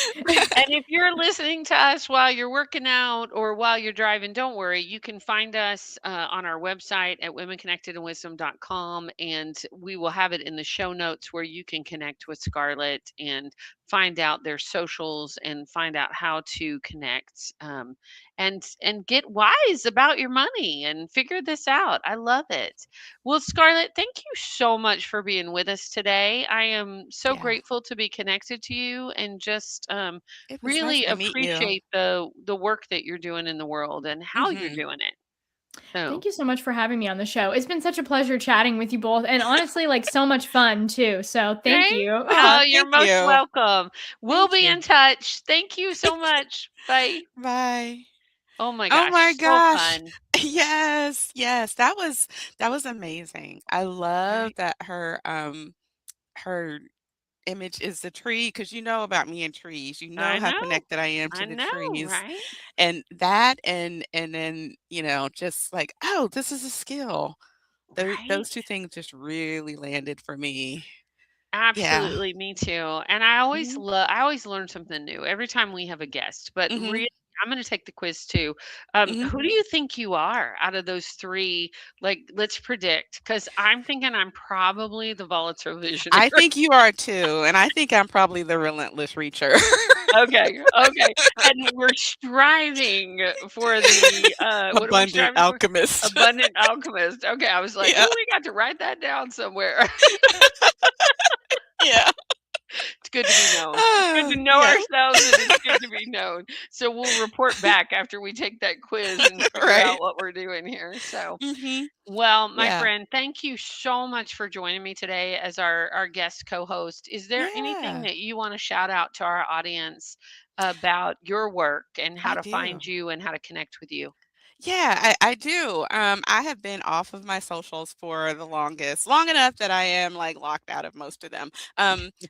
And if you're listening to us while you're working out or while you're driving, don't worry. You can find us on our website at womenconnectedinwisdom.com, and we will have it in the show notes where you can connect with Scarlett and find out their socials and find out how to connect, and get wise about your money and figure this out. I love it. Well, Scarlett, thank you so much for being with us today. I am so Yeah. grateful to be connected to you and just It was nice really to meet you. appreciate the work that you're doing in the world and how you're Mhm. doing it. So, Thank you so much for having me on the show. It's been such a pleasure chatting with you both, and honestly, like, so much fun too. So thank right? you. Oh, Aw, you're thank most you. welcome. We'll Thank be you. in touch. Thank you so much. Bye. Bye. Oh my Oh my gosh, so gosh. fun. Yes, yes. That was amazing. I love Right? that her image is the tree because you know about me and trees. You know I how know. connected I am I to the know, trees. right? And that and then, just like, oh, this is a skill. Those Right? two things just really landed for me. Yeah. Absolutely, me too. And Mhm. I always learn something new every time we have a guest. But Mhm. really, I'm going to take the quiz too. Mhm. Who do you think you are out of those three? Like, let's predict, because I'm thinking I'm probably the volatile visionary. I think you are too, and I think I'm probably the relentless reacher. Okay, okay. And we're striving for the what are we Abundant striving for? alchemist. Abundant alchemist. Okay, I was like, Yeah. oh, we got to write that down somewhere. Yeah. It's good to be known. It's good to know Yeah. ourselves, and it's good to be known. So we'll report back after we take that quiz and figure Right. out what we're doing here. So, Mhm. well, my Yeah. friend, thank you so much for joining me today as our guest co-host. Is there anything Yeah. that you want to shout out to our audience about your work and how I to do. find you and how to connect with you? Yeah, I do. I have been off of my socials for the longest, long enough that I am like locked out of most of them.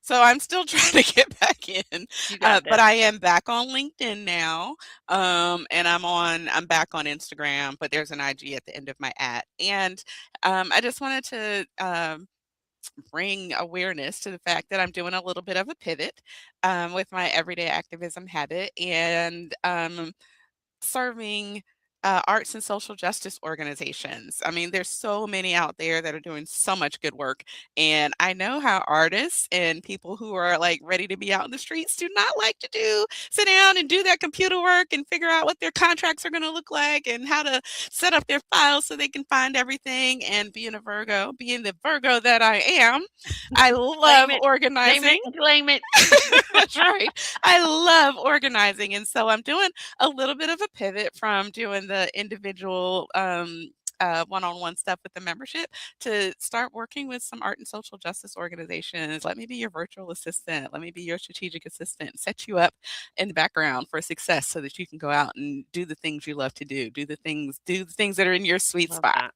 So I'm still trying to get back in. You got But this. I am back on LinkedIn now. And I'm back on Instagram, but there's an IG at the end of my at. And I just wanted to bring awareness to the fact that I'm doing a little bit of a pivot with my everyday activism habit and serving arts and social justice organizations. I mean, there's so many out there that are doing so much good work. And I know how artists and people who are like ready to be out in the streets do not like to sit down and do that computer work and figure out what their contracts are going to look like and how to set up their files so they can find everything. And being the Virgo that I am, I Claim love it. Name it organizing. and claim it. That's right. I love organizing. And so I'm doing a little bit of a pivot from doing the individual one-on-one stuff with the membership to start working with some art and social justice organizations. Let me be your virtual assistant. Let me be your strategic assistant. Set you up in the background for success so that you can go out and do the things you love to do. Do the things that are in your sweet Love spot. that.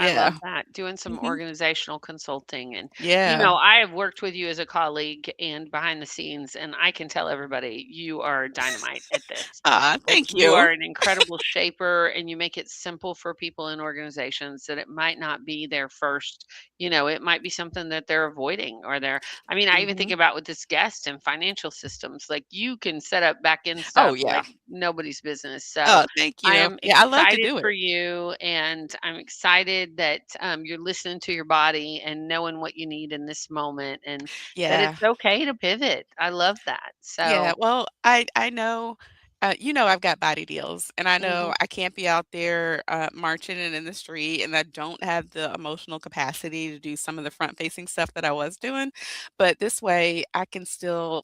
I love Yeah. that, doing some Mhm. organizational consulting, and, Yeah. I have worked with you as a colleague and behind the scenes, and I can tell everybody you are dynamite at this. Aw, Like, thank you you. are an incredible shaper, and you make it simple for people in organizations that it might not be their first, it might be something that they're avoiding, or I even think Mhm. about with this guest and financial systems, like, you can set up back end Oh, stuff yeah. like nobody's business. So Oh, thank I you. am Yeah, I love to excited do for it. you, and I'm excited that you're listening to your body and knowing what you need in this moment, and that Yeah. it's okay to pivot. I love that. Yeah, So, well, I know, I've got body deals, and I know mhm, I can't be out there, marching and in the street, and I don't have the emotional capacity to do some of the front-facing stuff that I was doing, but this way, I can still,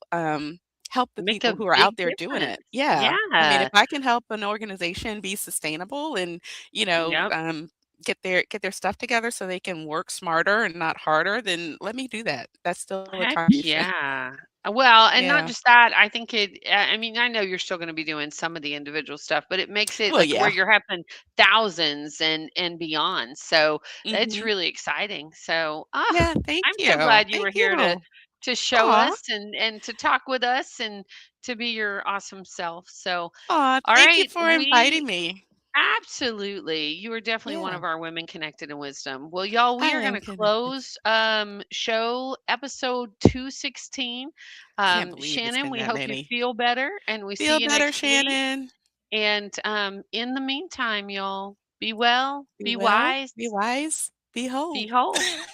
help the make a people who are out big there doing it. difference. Yeah. I mean, if Yeah. I can help an organization be sustainable and, Yep. get their stuff together so they can work smarter and not harder, then let me do that. That's still a Heck contribution. yeah. Well, and not Yeah. just that, I think I know you're still gonna be doing some of the individual stuff, but it makes it Well, like where yeah. you're helping thousands and beyond. So it's Mhm. really exciting. So, Yeah, thank I'm so you. glad you Thank were here to you. show Aw, us and to talk with us and to be your awesome self. So, aw, all thank you right, for inviting me. absolutely. You are definitely one Yeah, of our women connected in wisdom. Well, y'all, we I are going am to connected. close show episode 216. Can't believe it's Shannon, been we that hope you many. feel better, and we see Feel you better, next week. Shannon. And in the meantime, y'all, be well, Be be well, be wise, wise, be be whole. whole.